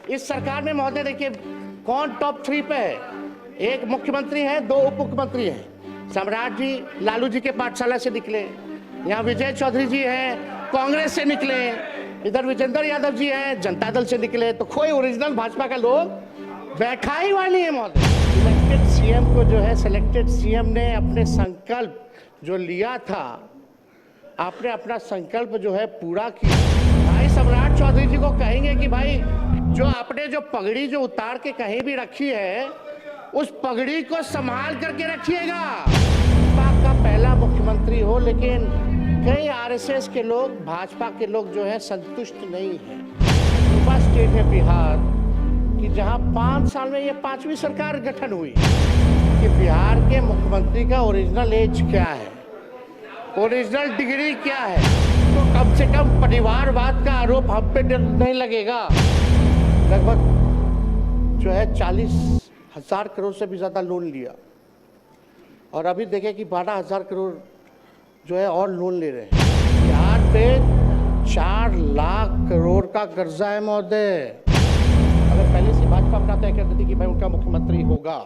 इस सरकार में महोदय देखिए कौन टॉप 3 पे है। एक मुख्यमंत्री है, 2 उप मुख्यमंत्री हैं। सम्राट जी लालू जी के पाठशाला से निकले, यहाँ विजय चौधरी जी हैं कांग्रेस से निकले, इधर विजेंद्र यादव जी हैं जनता दल से निकले। तो कोई ओरिजिनल भाजपा का लोग बैठा ही हुआ नहीं है महोदय। इलेक्टेड सीएम को जो है सिलेक्टेड सीएम ने अपने संकल्प जो लिया था, आपने अपना संकल्प जो है पूरा किया। भाई सम्राट चौधरी जी को कहेंगे कि भाई जो आपने जो पगड़ी जो उतार के कहीं भी रखी है, उस पगड़ी को संभाल करके रखिएगा। भाजपा का पहला मुख्यमंत्री हो, लेकिन कई आरएसएस के लोग, भाजपा के लोग जो है संतुष्ट नहीं है। यूपा स्टेट है बिहार कि जहां 5 साल में ये 5वीं सरकार गठन हुई कि बिहार के मुख्यमंत्री का ओरिजिनल एज क्या है, ओरिजिनल डिग्री क्या है। तो कम से कम परिवारवाद का आरोप हम पे नहीं लगेगा। लगभग जो है 40,000 करोड़ से भी ज्यादा लोन लिया, और अभी देखें कि 12,000 करोड़ जो है और लोन ले रहे हैं। बिहार पे 4 लाख करोड़ का कर्जा है महोदय। अगर पहले से भाजपा अपना तय करती थी कि भाई उनका मुख्यमंत्री होगा,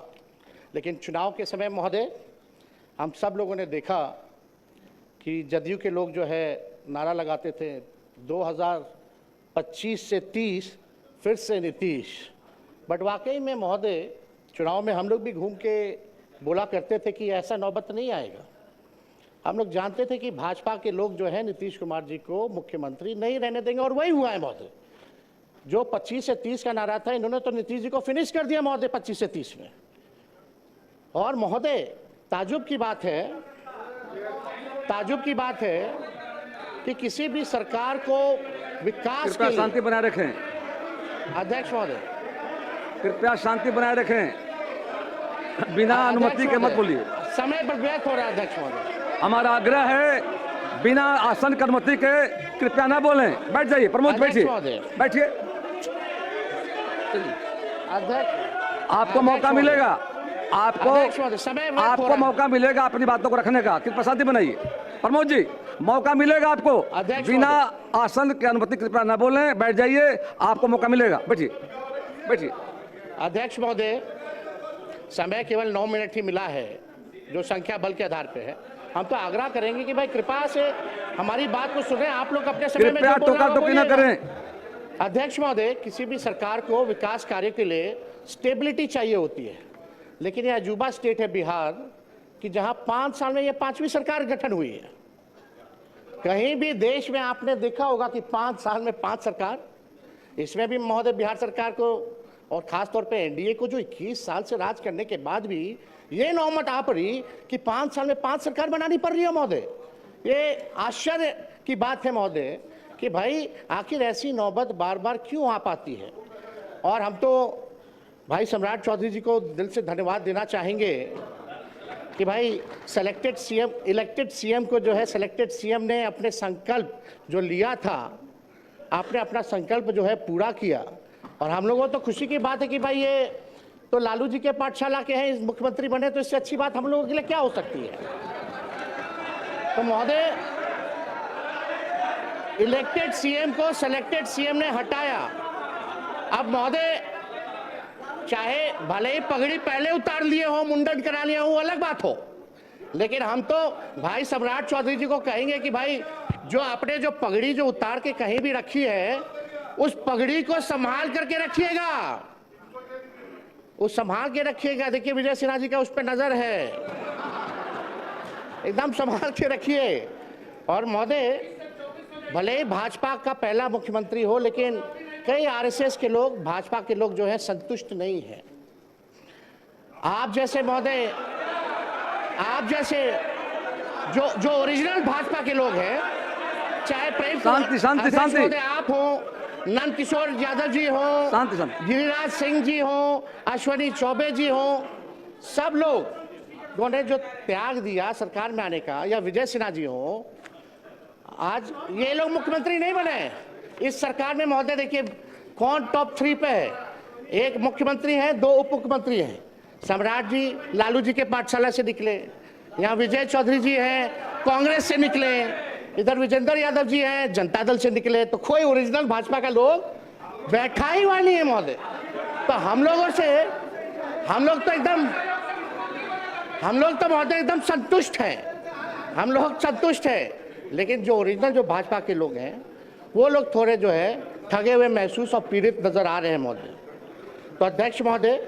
लेकिन चुनाव के समय महोदय हम सब लोगों ने देखा कि जदयू के लोग जो है नारा लगाते थे 2025 से 30 फिर से नीतीश। बट वाकई में महोदय चुनाव में हम लोग भी घूम के बोला करते थे कि ऐसा नौबत नहीं आएगा। हम लोग जानते थे कि भाजपा के लोग जो है नीतीश कुमार जी को मुख्यमंत्री नहीं रहने देंगे, और वही हुआ है महोदय। जो 25 से 30 का नारा था, इन्होंने तो नीतीश जी को फिनिश कर दिया महोदय 25 से 30 में। और महोदय ताजुब की बात है कि किसी भी सरकार को विकास के लिए शांति बनाए रखें। अध्यक्ष महोदय कृपया शांति बनाए रखें, बिना अनुमति के मत बोलिए। समय पर व्यर्थ हो रहा है अध्यक्ष महोदय। हमारा आग्रह है बिना आसन की अनुमति के कृपया ना बोलें। बैठ जाइए प्रमोद, बैठिए बैठिए। अध्यक्ष आपको मौका मिलेगा, आपको मौका मिलेगा अपनी बातों को रखने का। कृपया शांति बनाइए। प्रमोद जी मौका मिलेगा आपको, बिना आसन की अनुमति कृपया ना बोलें। बैठ जाइए, आपको मौका मिलेगा। बैठिए बैठिए। अध्यक्ष महोदय समय केवल 9 मिनट ही मिला है, जो संख्या बल के आधार पे है। हम तो आग्रह करेंगे कि भाई कृपा से हमारी बात को सुने। आप लोग अपने समय में टोका-टोकी ना करें। अध्यक्ष महोदय किसी भी सरकार को विकास कार्य के लिए स्टेबिलिटी चाहिए होती है, लेकिन यह अजूबा स्टेट है बिहार कि जहां 5 साल में यह 5वीं सरकार गठन हुई है। कहीं भी देश में आपने देखा होगा कि 5 साल में 5 सरकार। इसमें भी महोदय बिहार सरकार को और खासतौर पे एनडीए को जो 21 साल से राज करने के बाद भी ये नौबत आ पड़ी कि 5 साल में 5 सरकार बनानी पड़ रही है महोदय। ये आश्चर्य की बात है महोदय कि भाई आखिर ऐसी नौबत बार बार क्यों आ पाती है। और हम तो भाई सम्राट चौधरी जी को दिल से धन्यवाद देना चाहेंगे कि भाई इलेक्टेड सीएम को जो है सिलेक्टेड सीएम ने अपने संकल्प जो लिया था, आपने अपना संकल्प जो है पूरा किया। और हम लोगों को तो खुशी की बात है कि भाई ये तो लालू जी के पाठशाला के हैं, मुख्यमंत्री बने, तो इससे अच्छी बात हम लोगों के लिए क्या हो सकती है। तो महोदय इलेक्टेड सीएम को सिलेक्टेड सीएम ने हटाया। अब महोदय चाहे भले ही पगड़ी पहले उतार लिए हो, मुंडन करा लिया हो, अलग बात हो, लेकिन हम तो भाई सम्राट चौधरी जी को कहेंगे कि भाई जो आपने जो पगड़ी जो उतार के कहीं भी रखी है, उस पगड़ी को संभाल करके रखिएगा, उस संभाल के रखिएगा। देखिए विजय सिन्हा जी का उस पर नजर है, एकदम संभाल के रखिए। और महोदय भले ही भाजपा का पहला मुख्यमंत्री हो, लेकिन कई आरएसएस के लोग, भाजपा के लोग जो है संतुष्ट नहीं है। आप जैसे महोदय, आप जैसे जो ओरिजिनल भाजपा के लोग हैं, चाहे प्रेम शांति आप हो, नंद किशोर यादव जी हो, गिरिराज सिंह जी हो, अश्वनी चौबे जी हो, सब लोग ने जो त्याग दिया सरकार में आने का, या विजय सिन्हा जी हो, आज ये लोग मुख्यमंत्री नहीं बने। इस सरकार में महोदय देखिए कौन टॉप 3 पे है। एक मुख्यमंत्री है, 2 उप मुख्यमंत्री हैं। सम्राट जी लालू जी के पाठशाला से निकले, यहाँ विजय चौधरी जी हैं कांग्रेस से निकले, इधर विजेंद्र यादव जी हैं जनता दल से निकले। तो कोई ओरिजिनल भाजपा का लोग बैठा ही हुआ नहीं है महोदय। तो हम लोग तो महोदय एकदम संतुष्ट हैं, हम लोग संतुष्ट हैं। लेकिन जो ओरिजिनल जो भाजपा के लोग हैं वो लोग थोड़े जो है ठगे हुए महसूस और पीड़ित नजर आ रहे हैं महोदय। तो अध्यक्ष महोदय,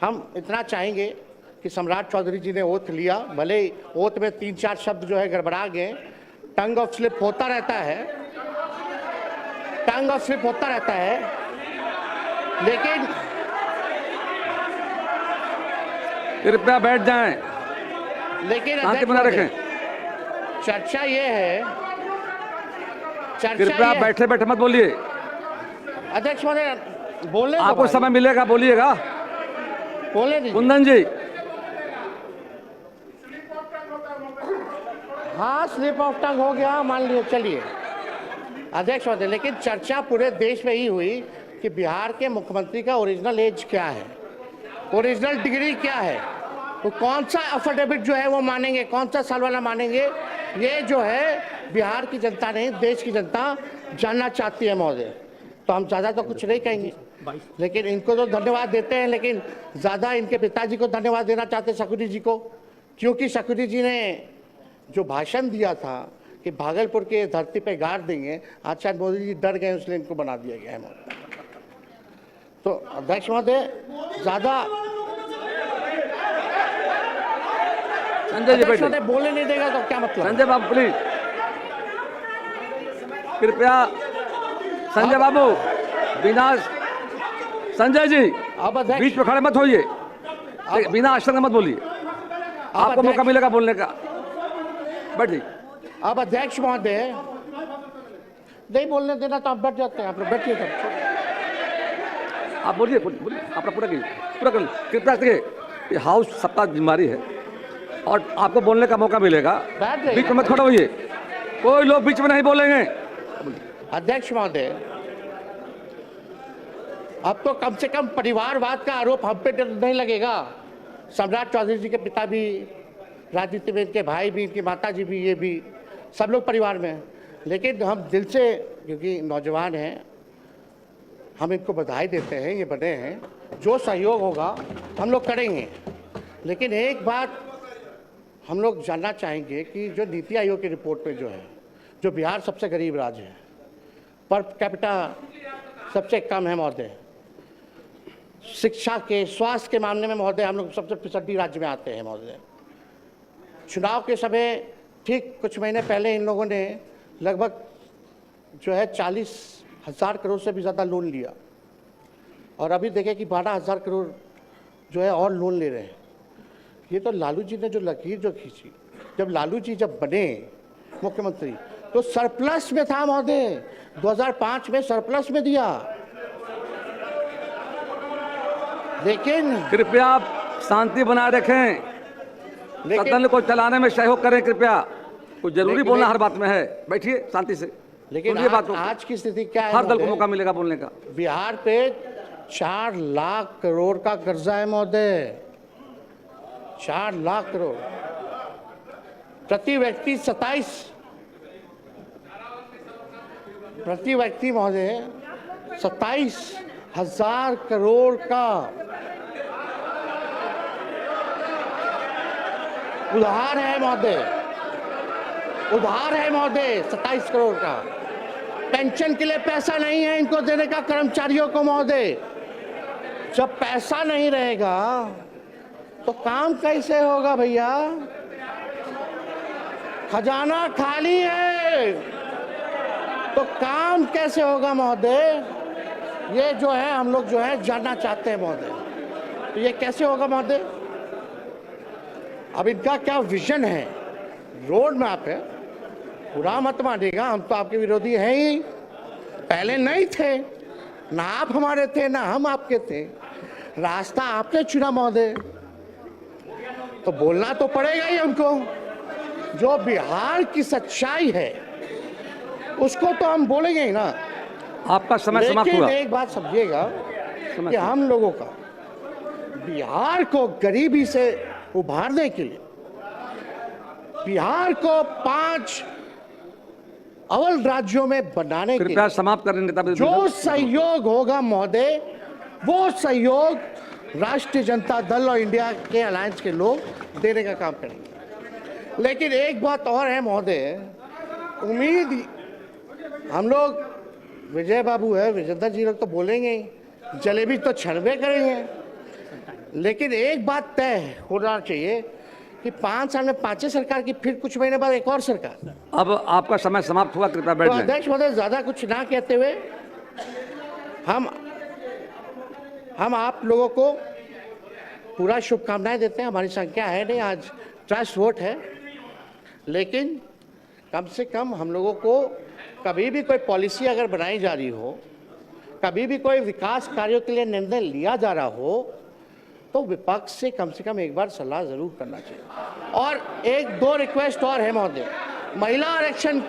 हम इतना चाहेंगे कि सम्राट चौधरी जी ने ओथ लिया, भले ही ओथ में 3-4 शब्द जो है गड़बड़ा गए, टंग ऑफ स्लिप होता रहता है, लेकिन कृपया बैठ जाएं, लेकिन शांति बनाए रखें। चर्चा ये है, कृपया बैठे बैठे मत बोलिए। अध्यक्ष महोदय बोलने दो, आपको समय मिलेगा, बोलिएगा। बोलने दीजिए। कुंदन जी, हाँ स्लिप ऑफ टंग हो गया, मान लिया, चलिए अध्यक्ष महोदय। लेकिन चर्चा पूरे देश में ही हुई कि बिहार के मुख्यमंत्री का ओरिजिनल एज क्या है, ओरिजिनल डिग्री क्या है, तो कौन सा एफिडेविट जो है वो मानेंगे, कौन सा साल वाला मानेंगे, ये जो है बिहार की जनता नहीं, देश की जनता जानना चाहती है महोदय। तो हम ज़्यादा तो कुछ नहीं कहेंगे, लेकिन इनको तो धन्यवाद देते हैं, लेकिन ज़्यादा इनके पिताजी को धन्यवाद देना चाहते हैं, शकुनी जी को, क्योंकि शकुनी जी ने जो भाषण दिया था कि भागलपुर के धरती पे गाड़ देंगे, आज शायद मोदी जी डर गए, इसलिए इनको बना दिया गया है महोदय। तो अध्यक्ष महोदय ज़्यादा संजय जी बैठिए। बोलने नहीं देगा तो क्या मतलब? संजय बाबू प्लीज, कृपया संजय बाबू, बिना संजय जी अब अध्यक्ष, बीच में खड़े मत होइए, बिना आश्चर्य मत बोलिए, आपको मौका मिलेगा बोलने का। बैठिए। अब अध्यक्ष महोदय नहीं बोलने देना तो आप बैठ जाते हैं, आप लोग बैठिए तब। आप बोलिए, बोलिए, अपना पूरा कीजिए, पूरा कर। कृपया देखिए, ये हाउस सबका जिम्मेदारी है और आपको बोलने का मौका मिलेगा, बीच में मत खड़े होइए, कोई लोग बीच में नहीं बोलेंगे। अध्यक्ष महोदय, अब तो कम से कम परिवारवाद का आरोप हम पे नहीं लगेगा। सम्राट चौधरी जी के पिता भी राजनीति में, इनके भाई भी, इनकी माता जी भी, ये भी सब लोग परिवार में हैं। लेकिन हम दिल से, क्योंकि नौजवान हैं, हम इनको बधाई देते हैं, ये बने हैं, जो सहयोग होगा हम लोग करेंगे। लेकिन एक बात हम लोग जानना चाहेंगे कि जो नीति आयोग की रिपोर्ट में जो है, जो बिहार सबसे गरीब राज्य है, पर कैपिटा सबसे कम है महोदय, शिक्षा के, स्वास्थ्य के मामले में महोदय हम लोग सबसे पिछड़ी राज्य में आते हैं महोदय। चुनाव के समय ठीक कुछ महीने पहले इन लोगों ने लगभग जो है 40,000 करोड़ से भी ज़्यादा लोन लिया, और अभी देखें कि 12,000 करोड़ जो है और लोन ले रहे हैं। ये तो लालू जी ने जो लकीर जो खींची, जब लालू जी जब बने मुख्यमंत्री तो सरप्लस में था महोदय, 2005 में सरप्लस में दिया। लेकिन कृपया आप शांति बनाए रखें, सदन को चलाने में सहयोग करें कृपया, कुछ जरूरी बोलना हर बात में है, बैठिए शांति से। लेकिन आज की स्थिति क्या है? हर दल को मौका मिलेगा बोलने का। बिहार पे 4 लाख करोड़ का कर्जा है महोदय, 4 लाख करोड़, प्रति व्यक्ति 27,000 करोड़ का उधार है महोदय, उधार है महोदय 27 करोड़ का। पेंशन के लिए पैसा नहीं है इनको देने का कर्मचारियों को महोदय। जब पैसा नहीं रहेगा तो काम कैसे होगा भैया? खजाना खाली है तो काम कैसे होगा महोदय? ये जो है हम लोग जो है जानना चाहते हैं महोदय, तो ये कैसे होगा महोदय? अब इनका क्या विजन है, रोड मैप है? बुरा मत मानिएगा, हम तो आपके विरोधी हैं ही, पहले नहीं थे, ना आप हमारे थे ना हम आपके थे, रास्ता आपने चुना महोदय, तो बोलना तो पड़ेगा ही हमको। जो बिहार की सच्चाई है उसको तो हम बोलेंगे ही ना। आपका समय समाप्त हुआ। एक बात समझिएगा कि हम लोगों का बिहार को गरीबी से उभारने के लिए, बिहार को 5 अव्वल राज्यों में बनाने के कृपया समाप्त करें नेता जो सहयोग होगा महोदय, वो सहयोग राष्ट्रीय जनता दल और इंडिया के अलायंस के लोग देने का काम करेंगे। लेकिन एक बात और है महोदय, उम्मीद हम लोग, विजय बाबू है, विजेंद्र जी लोग तो बोलेंगे ही, जलेबी तो छड़बे करेंगे, लेकिन एक बात तय होना चाहिए कि 5 साल में 5 सरकार की, फिर कुछ महीने बाद एक और सरकार। अब आपका समय समाप्त हुआ, कृपया बैठ तो जाएं। अध्यक्ष महोदय, ज्यादा कुछ ना कहते हुए हम आप लोगों को पूरा शुभकामनाएं देते हैं। हमारी संख्या है नहीं, आज ट्रस्ट वोट है, लेकिन कम से कम हम लोगों को कभी भी कोई पॉलिसी अगर बनाई जा रही हो, कभी भी कोई विकास कार्यों के लिए निर्णय लिया जा रहा हो, तो विपक्ष से कम एक बार सलाह जरूर करना चाहिए। और एक दो रिक्वेस्ट और है महोदय, महिला आरक्षण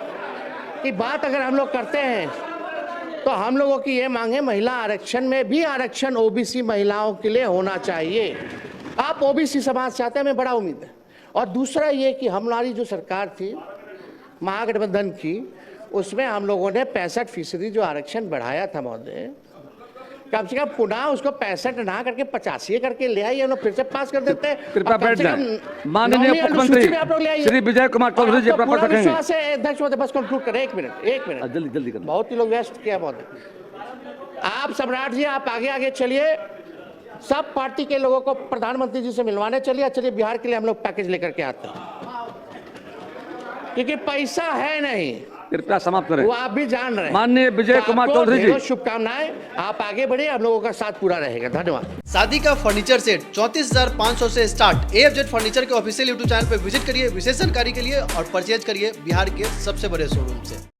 की बात अगर हम लोग करते हैं तो हम लोगों की ये मांग है, महिला आरक्षण में भी आरक्षण ओबीसी महिलाओं के लिए होना चाहिए। आप ओबीसी समाज चाहते हैं, हमें बड़ा उम्मीद है। और दूसरा ये कि हमारी जो सरकार थी महागठबंधन की, उसमें हम लोगों ने 65% जो आरक्षण बढ़ाया था महोदय, कम से कम पुनः उसको 65 ना करके 85 करके ले आइए, हम लोग फिर से पास कर देते हैं। कृपया बैठ जाएं। माननीय मुख्यमंत्री श्री विजय कुमार चौधरी जी अपना पद रखेंगे। विश्वास है अध्यक्ष महोदय, बस कंक्लूड करें, एक मिनट जल्दी करें। बहुत ही लोग व्यस्त किया महोदय। आप सम्राट जी, आप आगे चलिए, सब पार्टी के लोगों को प्रधानमंत्री जी से मिलवाने चलिए बिहार के लिए हम लोग पैकेज लेकर के आते हैं, क्योंकि पैसा है नहीं। कृपया समाप्त करें। वो आप भी जान रहे हैं। माननीय विजय कुमार चौधरी जी, शुभकामनाएं, आप आगे बढ़िए, हम लोगों का साथ पूरा रहेगा। धन्यवाद। शादी का फर्नीचर सेट 34,500 से स्टार्ट। AFZ फर्नीचर के ऑफिशियल YouTube चैनल पर विजिट करिए विशेष जानकारी के लिए और परचेज करिए बिहार के सबसे बड़े शोरूम से।